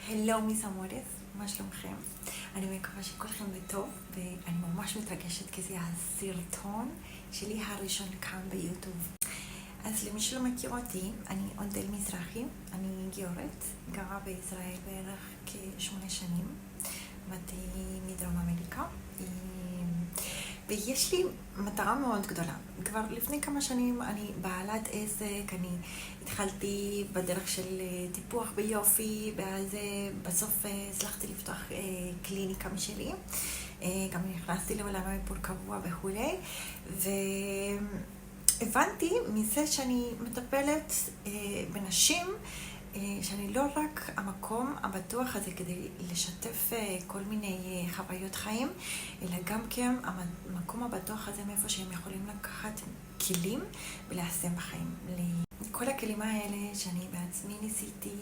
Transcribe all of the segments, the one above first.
הלו מיס אמורס, מה שלומכם? אני מקווה שכולכם בטוב, ואני ממש מתרגשת כי זה הסרטון שלי הראשון כאן ביוטיוב. אז למי שלא מכיר אותי, אני אודל מזרחי, אני גיורת, גרה בישראל בערך כ8 שנים, באתי מדרום אמריקה, ויש לי מטרה מאוד גדולה. כבר לפני כמה שנים אני בעלת עסק, אני התחלתי בדרך של טיפוח ביופי, ואז בסוף הצלחתי לפתוח קליניקה משלי. גם נכנסתי לעולם האיפור קבוע וכולי, והבנתי מזה שאני מטפלת בנשים, שאני לא רק המקום הבטוח הזה כדי לשתף כל מיני חוויות חיים, אלא גם כן המקום הבטוח הזה מאיפה שהם יכולים לקחת כלים וליישם בחיים. כל הכלים האלה שאני בעצמי ניסיתי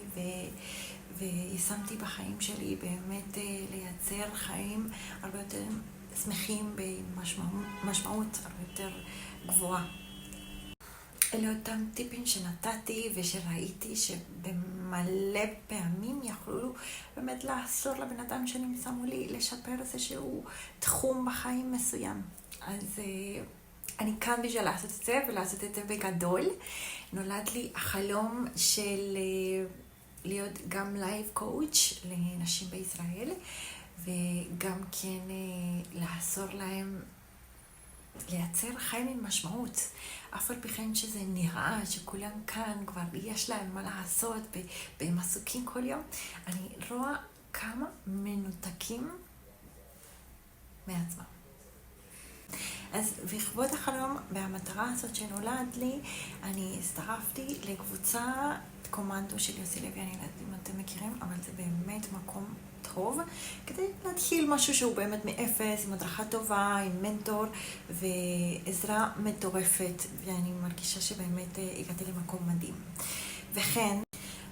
ויישמתי בחיים שלי באמת לייצר חיים הרבה יותר שמחים במשמעות הרבה יותר גבוהה. אלה אותם טיפים שנתתי ושראיתי שבמלא פעמים יכולו באמת לעזור לבן אדם שנמצא מולי לשפר איזשהו תחום בחיים מסוים. אז אני כאן בשביל לעשות את זה ולעשות את זה בגדול. נולד לי החלום של להיות גם לייב קואוץ' לנשים בישראל, וגם כן לעזור להם לייצר חיים עם משמעות. אף על פי כן שזה נראה שכולם כאן כבר יש להם מה לעשות והם עסוקים כל יום, אני רואה כמה מנותקים מעצמם. אז לכבוד החלום והמטרה הזאת שנולד לי, אני הצטרפתי לקבוצה קומנדו של יוסי לוי, אני יודעת אם אתם מכירים, אבל זה באמת מקום טוב כדי להתחיל משהו שהוא באמת מאפס, עם הדרכה טובה, עם מנטור ועזרה מטורפת, ואני מרגישה שבאמת הגעתי למקום מדהים. וכן,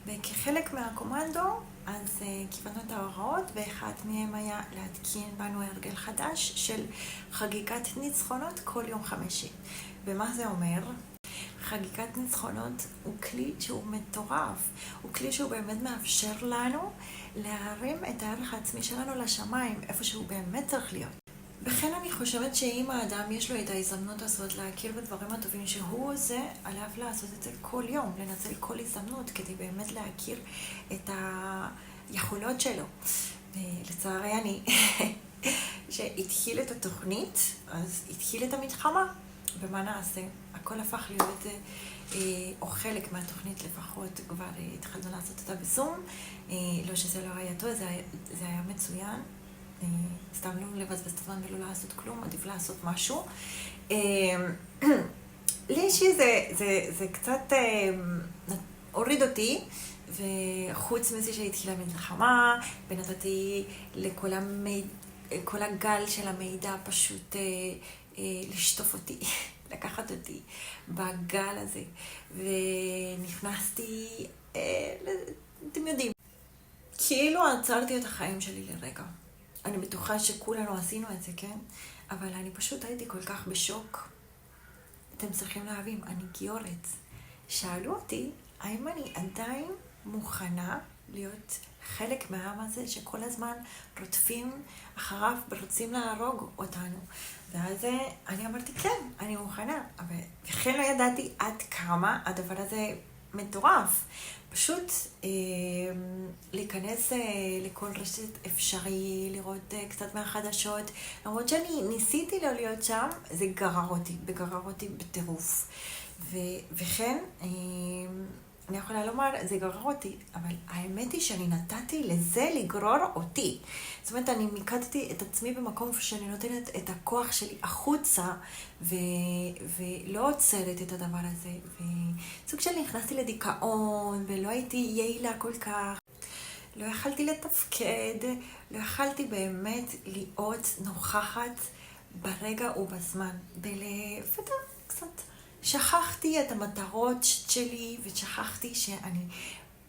וכחלק מהקומנדו, אז קיבלנו את ההוראות, ואחד מהם היה להתקין בנו הרגל חדש של חגיגת ניצחונות כל יום חמישי. ומה זה אומר? חגיגת ניצחונות הוא כלי שהוא מטורף, הוא כלי שהוא באמת מאפשר לנו להרים את הערך העצמי שלנו לשמיים, איפה שהוא באמת צריך להיות. וכן אני חושבת שאם האדם יש לו את ההזדמנות הזאת להכיר בדברים הטובים שהוא עושה, עליו לעשות את זה כל יום, לנצל כל הזדמנות כדי באמת להכיר את היכולות שלו. ולצערי אני שהתחיל את התוכנית, אז התחיל את המלחמה, ומה נעשה? הכל הפך להיות, או חלק מהתוכנית לפחות, כבר התחלנו לעשות אותה בזום, לא שזה לא היה טוב, זה היה מצוין. סתם לא לבזבז את הזמן ולא לעשות כלום, עדיף לעשות משהו. לי אישי זה קצת הוריד אותי, וחוץ מזה שהתחילה מלחמה, ונתתי לכל הגל של המידע פשוט לשטוף אותי, לקחת אותי בגל הזה, ונכנסתי, אתם יודעים, כאילו עצרתי את החיים שלי לרגע. אני בטוחה שכולנו עשינו את זה, כן? אבל אני פשוט הייתי כל כך בשוק. אתם צריכים להבין, אני גיורת. שאלו אותי, האם אני עדיין מוכנה להיות חלק מהעם הזה שכל הזמן רודפים אחריו ורוצים להרוג אותנו. ואז אני אמרתי, כן, אני מוכנה. אבל וכן לא ידעתי עד כמה הדבר הזה מטורף. פשוט להיכנס לכל רשת אפשרי, לראות קצת מהחדשות. למרות שאני ניסיתי לא להיות שם, זה גרר אותי בטירוף. וכן, אני יכולה לומר, זה גרר אותי, אבל האמת היא שאני נתתי לזה לגרור אותי. זאת אומרת, אני מיקדתי את עצמי במקום שאני נותנת את הכוח שלי החוצה, ולא עוצרת את הדבר הזה. וסוג שלי נכנסתי לדיכאון, ולא הייתי יעילה כל כך. לא יכלתי לתפקד, לא יכלתי באמת להיות נוכחת ברגע ובזמן. ולפתע קצת שכחתי את המטרות שלי, ושכחתי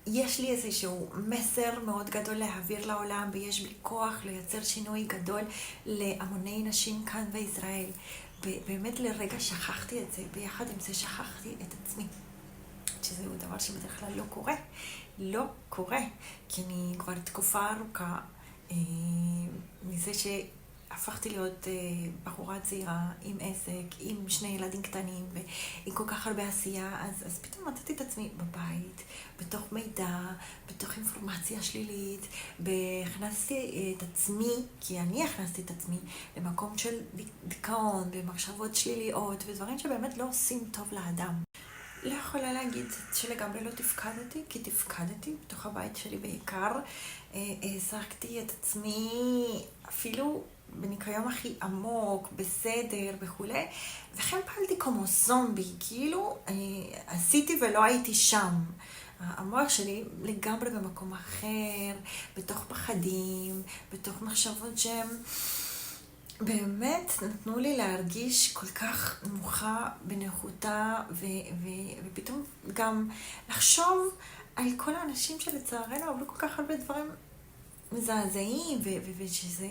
יש לי איזשהו מסר מאוד גדול להעביר לעולם, ויש בי כוח לייצר שינוי גדול להמוני נשים כאן בישראל. באמת לרגע שכחתי את זה, ביחד עם זה שכחתי את עצמי. שזהו דבר שבדרך כלל לא קורה. לא קורה, כי אני כבר תקופה ארוכה מזה שהפכתי להיות בחורה צעירה עם עסק, עם 2 ילדים קטנים ועם כל כך הרבה עשייה, אז פתאום מצאתי את עצמי בבית, בתוך מידע, בתוך אינפורמציה שלילית, הכנסתי את עצמי, כי אני הכנסתי את עצמי למקום של דיכאון ומחשבות שליליות ודברים שבאמת לא עושים טוב לאדם. לא יכולה להגיד שלגמרי לא תפקדתי, כי תפקדתי בתוך הבית שלי בעיקר. העסקתי את עצמי אפילו בניקיון הכי עמוק, בסדר וכולי, וכן פעלתי כמו זומבי, כאילו עשיתי ולא הייתי שם. המוח שלי לגמרי במקום אחר, בתוך פחדים, בתוך מחשבות שהם באמת נתנו לי להרגיש כל כך נוחה בנוחותה, ופתאום גם לחשוב על כל האנשים שלצערנו עברו כל כך הרבה דברים מזעזעים, ושזה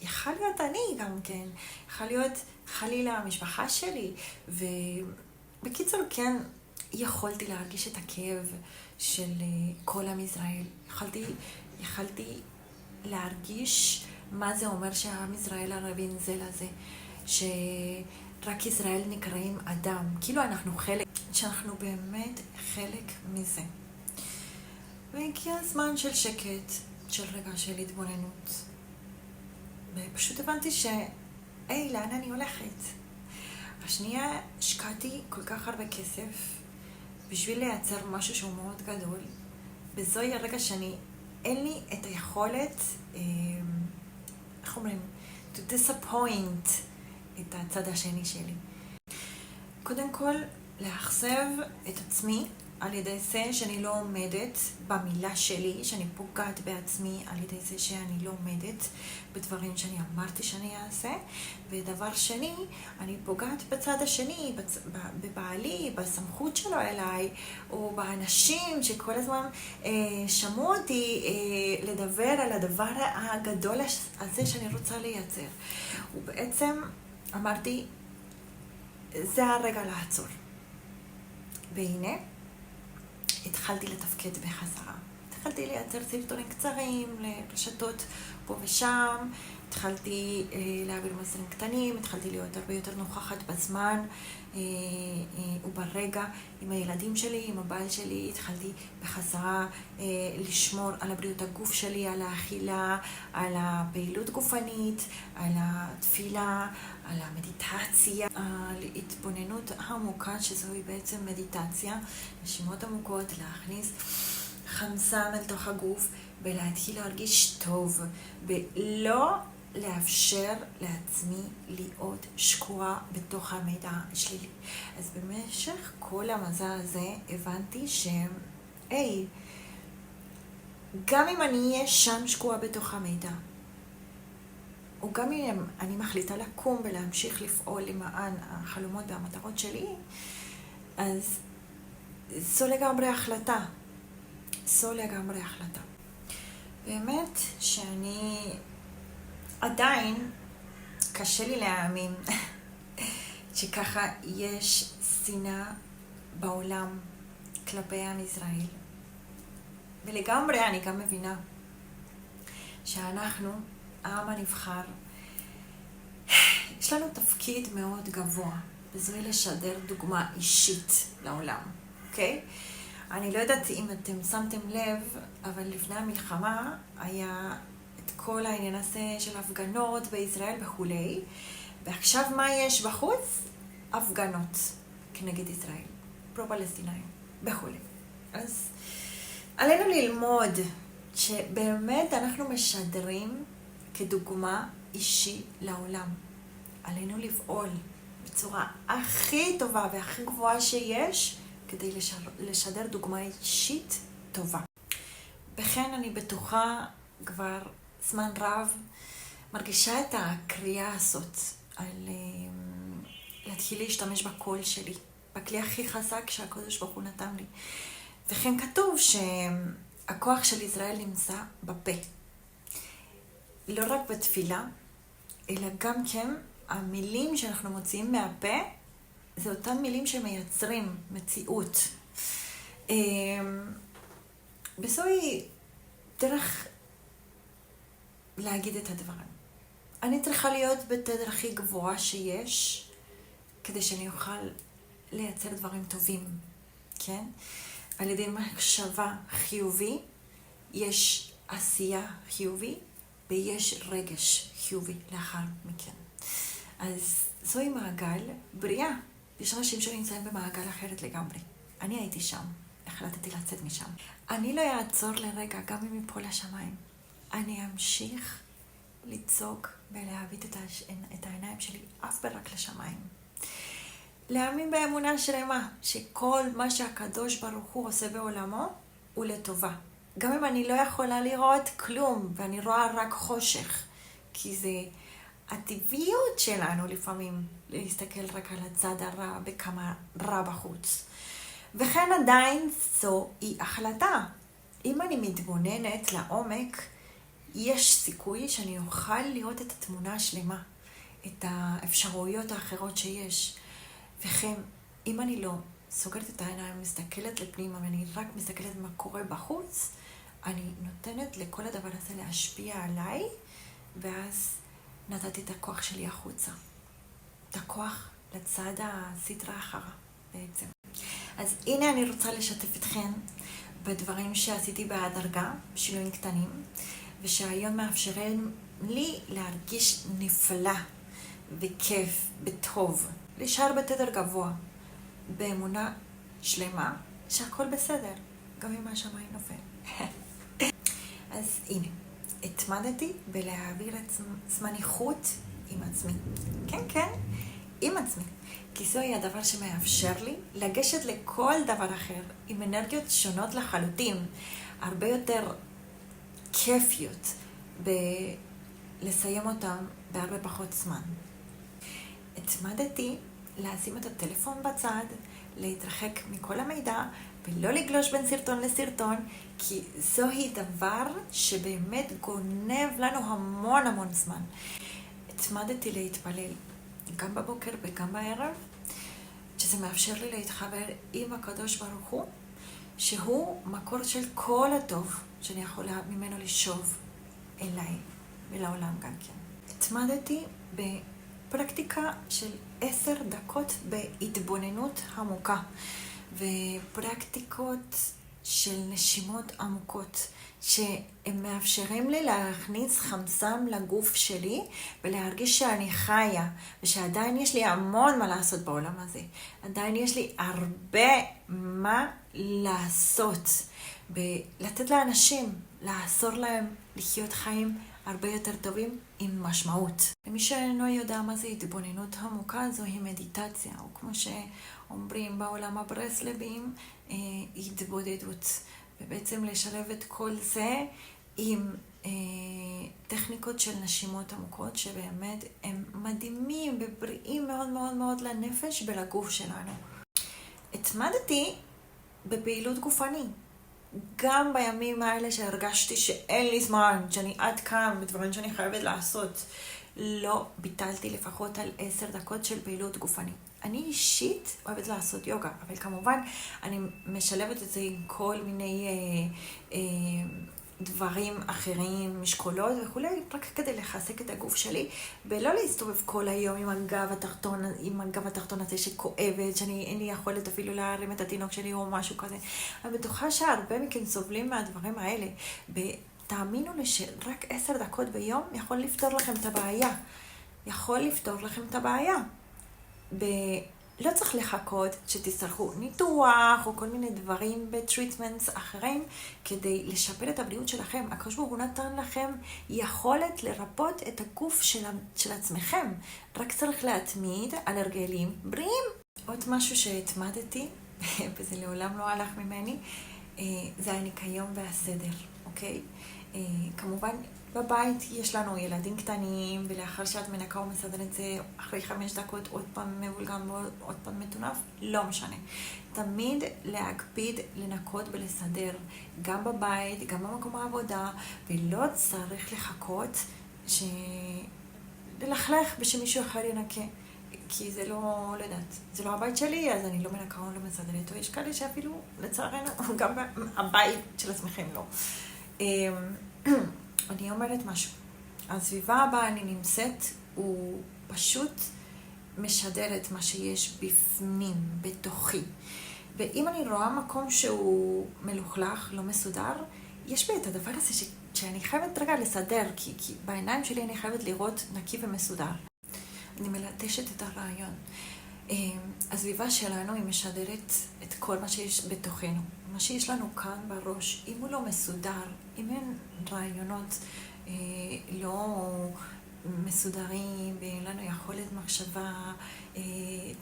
יכל להיות אני גם כן, יכל להיות חלילה המשפחה שלי, ובקיצור כן יכולתי להרגיש את הכאב של כל עם ישראל, יכלתי להרגיש מה זה אומר שהעם ישראל ערבים זה לזה, שרק ישראל נקראים אדם, כאילו אנחנו חלק, שאנחנו באמת חלק מזה. והגיע הזמן של שקט, של רגע של התבוננות, ופשוט הבנתי לאן אני הולכת? השנייה השקעתי כל כך הרבה כסף בשביל לייצר משהו שהוא מאוד גדול, וזוהי הרגע אין לי את היכולת, איך אומרים? To disappoint את הצד השני שלי. קודם כל, לאכזב את עצמי על ידי זה שאני לא עומדת במילה שלי, שאני פוגעת בעצמי על ידי זה שאני לא עומדת בדברים שאני אמרתי שאני אעשה. ודבר שני, אני פוגעת בצד השני, בבעלי, בסמכות שלו אליי, או באנשים שכל הזמן שמעו אותי לדבר על הדבר הגדול הזה שאני רוצה לייצר. ובעצם אמרתי, זה הרגע לעצור. והנה, התחלתי לתפקד בחזרה. התחלתי לייצר סרטונים קצרים לרשתות פה ושם, התחלתי להעביר מסרים קטנים, התחלתי להיות הרבה יותר נוכחת בזמן וברגע עם הילדים שלי, עם הבעל שלי, התחלתי בחזרה לשמור על הבריאות הגוף שלי, על האכילה, על הפעילות גופנית, על התפילה, על המדיטציה, על התבוננות העמוקה, שזוהי בעצם מדיטציה, נשימות עמוקות, להכניס חמצן אל תוך הגוף ולהתחיל להרגיש טוב, ולא לאפשר לעצמי להיות שקועה בתוך המידע שלילי. אז במשך כל המסע הזה הבנתי גם אם אני אהיה שם שקועה בתוך המידע, או גם אם אני מחליטה לקום ולהמשיך לפעול למען החלומות והמטרות שלי, אז זו לגמרי החלטה. באמת שאני עדיין קשה לי להאמין שככה יש שנאה בעולם כלפי עם ישראל. ולגמרי אני גם מבינה שאנחנו, העם הנבחר, יש לנו תפקיד מאוד גבוה, וזוהי לשדר דוגמה אישית לעולם, אוקיי? אני לא יודעת אם אתם שמתם לב, אבל לפני המלחמה היה את כל העניין הזה של הפגנות בישראל וכולי, ועכשיו מה יש בחוץ? הפגנות כנגד ישראל, פרו-פלסטינאים וכולי. אז עלינו ללמוד שבאמת אנחנו משדרים כדוגמה אישי לעולם. עלינו לפעול בצורה הכי טובה והכי גבוהה שיש, כדי לשדר דוגמה אישית טובה. וכן אני בטוחה כבר זמן רב מרגישה את הקריאה הזאת על להתחיל להשתמש בקול שלי, בכלי הכי חזק שהקדוש ברוך הוא נתן לי. וכן כתוב שהכוח של ישראל נמצא בפה. לא רק בתפילה, אלא גם כן המילים שאנחנו מוציאים מהפה, זה אותן מילים שמייצרים מציאות. וזוהי דרך להגיד את הדברים. אני צריכה להיות בתדר הכי גבוהה שיש, כדי שאני אוכל לייצר דברים טובים, כן? על ידי מחשבה חיובי, יש עשייה חיובי, ויש רגש חיובי לאחר מכן. אז זוהי מעגל בריאה. יש אנשים שנמצאים במעגל אחרת לגמרי. אני הייתי שם, החלטתי לצאת משם. אני לא אעצור לרגע, גם אם יפול לשמיים. אני אמשיך לצעוק ולהביט את העיניים שלי אף ברק לשמיים. להאמין באמונה שלמה, שכל מה שהקדוש ברוך הוא עושה בעולמו הוא לטובה. גם אם אני לא יכולה לראות כלום, ואני רואה רק חושך, כי זה הטבעיות שלנו לפעמים, להסתכל רק על הצד הרע בכמה רע בחוץ. וכן עדיין זו היא החלטה. אם אני מתבוננת לעומק, יש סיכוי שאני אוכל לראות את התמונה השלמה, את האפשרויות האחרות שיש. וכן, אם אני לא סוגרת את העיניים, מסתכלת לפנימה, ואני רק מסתכלת מה קורה בחוץ, אני נותנת לכל הדבר הזה להשפיע עליי, ואז נתתי את הכוח שלי החוצה. את הכוח לצד הסדרה אחרה בעצם. אז הנה אני רוצה לשתף אתכם בדברים שעשיתי בהדרגה, שינויים קטנים, ושהיום מאפשרים לי להרגיש נפלא וכיף וטוב. להישאר בתדר גבוה, באמונה שלמה, שהכל בסדר, גם אם השמיים נופל. אז הנה, התמדתי בלהעביר את זמני חוט עם עצמי. כן, כן, עם עצמי. כי זוהי הדבר שמאפשר לי לגשת לכל דבר אחר, עם אנרגיות שונות לחלוטין, הרבה יותר כיפיות, לסיים אותם בהרבה פחות זמן. התמדתי לשים את הטלפון בצד, להתרחק מכל המידע, ולא לגלוש בין סרטון לסרטון, כי זוהי דבר שבאמת גונב לנו המון המון זמן. התמדתי להתפלל גם בבוקר וגם בערב, שזה מאפשר לי להתחבר עם הקדוש ברוך הוא, שהוא מקור של כל הטוב שאני יכולה ממנו לשוב אליי ולעולם גם כן. התמדתי בפרקטיקה של 10 דקות בהתבוננות עמוקה, ופרקטיקות של נשימות עמוקות, שהם מאפשרים לי להכניס חמצן לגוף שלי, ולהרגיש שאני חיה, ושעדיין יש לי המון מה לעשות בעולם הזה. עדיין יש לי הרבה מה לעשות, ולתת לאנשים, לעזור להם לחיות חיים הרבה יותר טובים עם משמעות. למי שאינו יודע מה זה התבוננות עמוקה, זוהי מדיטציה, או כמו שאומרים בעולם הברסלבים, התבודדות. ובעצם לשלב את כל זה עם טכניקות של נשימות עמוקות, שבאמת הם מדהימים ובריאים מאוד מאוד מאוד לנפש ולגוף שלנו. התמדתי בפעילות גופני. גם בימים האלה שהרגשתי שאין לי זמן, שאני עד כאן בדברים שאני חייבת לעשות, לא ביטלתי לפחות על 10 דקות של פעילות גופני. אני אישית אוהבת לעשות יוגה, אבל כמובן אני משלבת את זה עם כל מיני דברים אחרים, משקולות וכולי, רק כדי לחזק את הגוף שלי, ולא להסתובב כל היום עם הגב התחתון הזה שכואבת, שאני אין לי יכולת אפילו להרים את התינוק שלי או משהו כזה. אני בטוחה שהרבה מכם סובלים מהדברים האלה, ותאמינו לי שרק 10 דקות ביום יכול לפתור לכם את הבעיה. יכול לפתור לכם את הבעיה. לא צריך לחכות שתצטרכו ניתוח או כל מיני דברים בטריטמנטס אחרים כדי לשפר את הבריאות שלכם. הקדוש ברוך הוא נתן לכם יכולת לרפות את הגוף של עצמכם. רק צריך להתמיד על הרגלים בריאים. עוד משהו שהתמדתי, וזה לעולם לא הלך ממני, זה הניקיון והסדר, אוקיי? כמובן, בבית יש לנו ילדים קטנים, ולאחר שאת מנקה ומסדר את זה, אחרי 5 דקות עוד פעם מבולגן ועוד פעם מטונף, לא משנה. תמיד להקפיד לנקות ולסדר, גם בבית, גם במקום העבודה, ולא צריך לחכות ללכלך ושמישהו אחר ינקה. כי זה לא יודעת, זה לא הבית שלי, אז אני לא מנקה או לא מסדרת, או יש כאלה שאפילו, לצערנו, גם הבית של עצמכם לא. אני אומרת משהו, הסביבה הבאה אני נמצאת, הוא פשוט משדר את מה שיש בפנים, בתוכי. ואם אני רואה מקום שהוא מלוכלך, לא מסודר, יש בי את הדבר הזה שאני חייבת רגע לסדר, כי בעיניים שלי אני חייבת לראות נקי ומסודר. אני מלטשת את הרעיון. הסביבה שלנו היא משדרת את כל מה שיש בתוכנו. מה שיש לנו כאן בראש, אם הוא לא מסודר, אם אין רעיונות לא מסודרים, ואין לנו יכולת מחשבה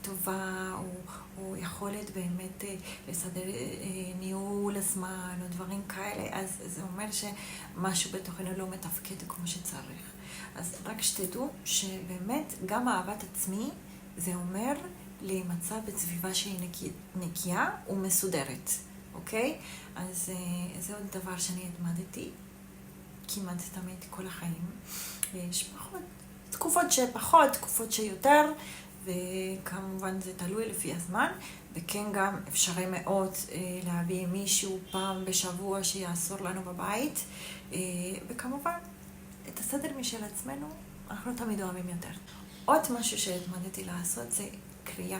טובה, או יכולת באמת לסדר ניהול הזמן, או דברים כאלה, אז זה אומר שמשהו בתוכנו לא מתפקד כמו שצריך. אז רק שתדעו שבאמת גם אהבת עצמי זה אומר להימצא בסביבה שהיא נקייה ומסודרת, אוקיי? אז זה עוד דבר שאני התמדתי כמעט תמיד כל החיים. יש פחות, תקופות שפחות, תקופות שיותר, וכמובן זה תלוי לפי הזמן, וכן גם אפשרי מאוד להביא מישהו פעם בשבוע שיעזור לנו בבית, וכמובן את הסדר משל עצמנו אנחנו לא תמיד אוהבים יותר. עוד משהו שהתמדתי לעשות זה קריאה.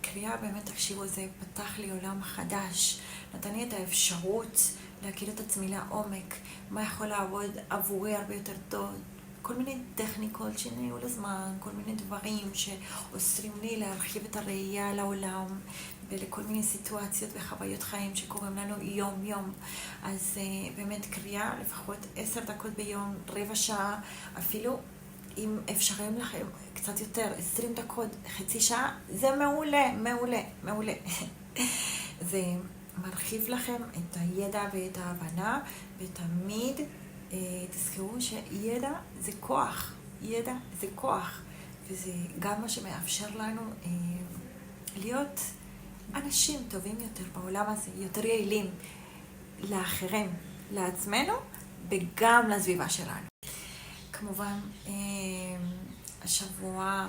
קריאה באמת, תקשיבו, זה פתח לי עולם חדש, נתן לי את האפשרות להכיר את עצמי לעומק, מה יכול לעבוד עבורי הרבה יותר טוב, כל מיני טכניקות של ניהול הזמן, כל מיני דברים שעוזרים לי להרחיב את הראייה לעולם ולכל מיני סיטואציות וחוויות חיים שקורים לנו יום יום. אז באמת קריאה לפחות 10 דקות ביום, רבע שעה, אפילו אם אפשרים לכם קצת יותר, 20 דקות, חצי שעה, זה מעולה, מעולה, מעולה. זה מרחיב לכם את הידע ואת ההבנה, ותמיד תזכרו שידע זה כוח, ידע זה כוח, וזה גם מה שמאפשר לנו להיות אנשים טובים יותר בעולם הזה, יותר יעילים לאחרים, לעצמנו וגם לסביבה שלנו. כמובן, השבוע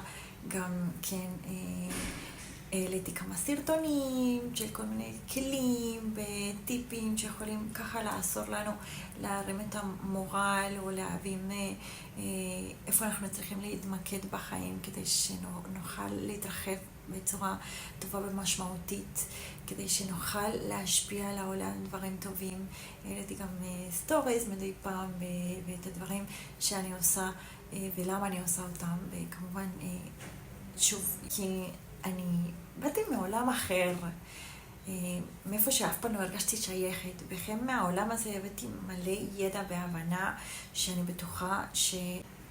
גם כן העליתי כמה סרטונים של כל מיני כלים וטיפים שיכולים ככה לעזור לנו להרים את המורל או להבין איפה אנחנו צריכים להתמקד בחיים כדי שנוכל להתרחב בצורה טובה ומשמעותית, כדי שנוכל להשפיע על העולם דברים טובים. העליתי גם סטוריז מדי פעם ואת הדברים שאני עושה ולמה אני עושה אותם, וכמובן שוב כי אני באתי מעולם אחר, מאיפה שאף פעם לא הרגשתי שייכת, וכן מהעולם הזה הבאתי מלא ידע והבנה שאני בטוחה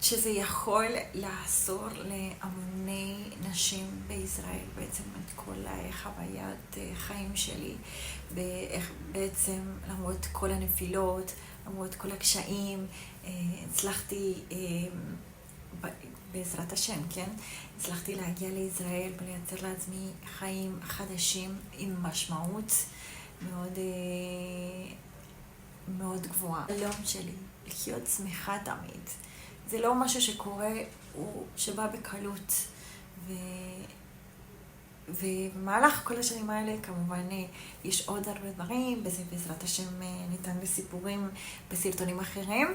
שזה יכול לעזור להמוני נשים בישראל, בעצם את כל חוויית חיים שלי, ואיך בעצם למרות כל הנפילות, למרות כל הקשיים, הצלחתי בעזרת השם, כן? הצלחתי להגיע לישראל ולייצר לעצמי חיים חדשים עם משמעות מאוד, מאוד גבוהה. החלום שלי, לחיות שמחה תמיד. זה לא משהו שקורה, הוא שבא בקלות. ובמהלך כל השנים האלה, כמובן, יש עוד הרבה דברים, וזה בעזרת השם ניתן לסיפורים בסרטונים אחרים.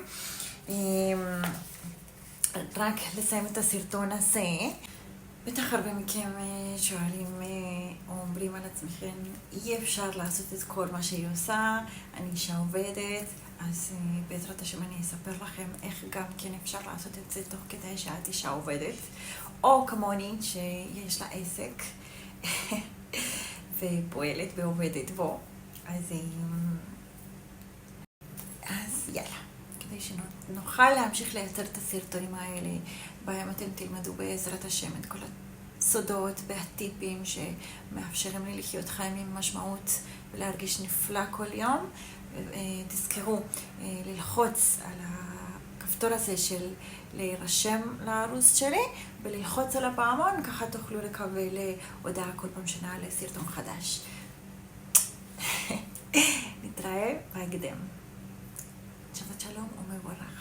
רק לסיים את הסרטון הזה. בטח הרבה מכם שואלים או אומרים על עצמכם, אי אפשר לעשות את כל מה שהיא עושה, אני אישה עובדת, אז בעזרת השם אני אספר לכם איך גם כן אפשר לעשות את זה תוך כדי שאת אישה עובדת, או כמוני שיש לה עסק ופועלת ועובדת בו. אז יאללה. כדי שנוכל להמשיך לייצר את הסרטונים האלה, בהם אתם תלמדו בעזרת השם את כל הסודות והטיפים שמאפשרים לי לחיות חיים עם משמעות ולהרגיש נפלא כל יום. תזכרו ללחוץ על הכפתור הזה של להירשם לערוץ שלי וללחוץ על הפעמון, ככה תוכלו לקבל הודעה כל פעם שנעלה סרטון חדש. נתראה בהקדם. שבת שלום ומבורך.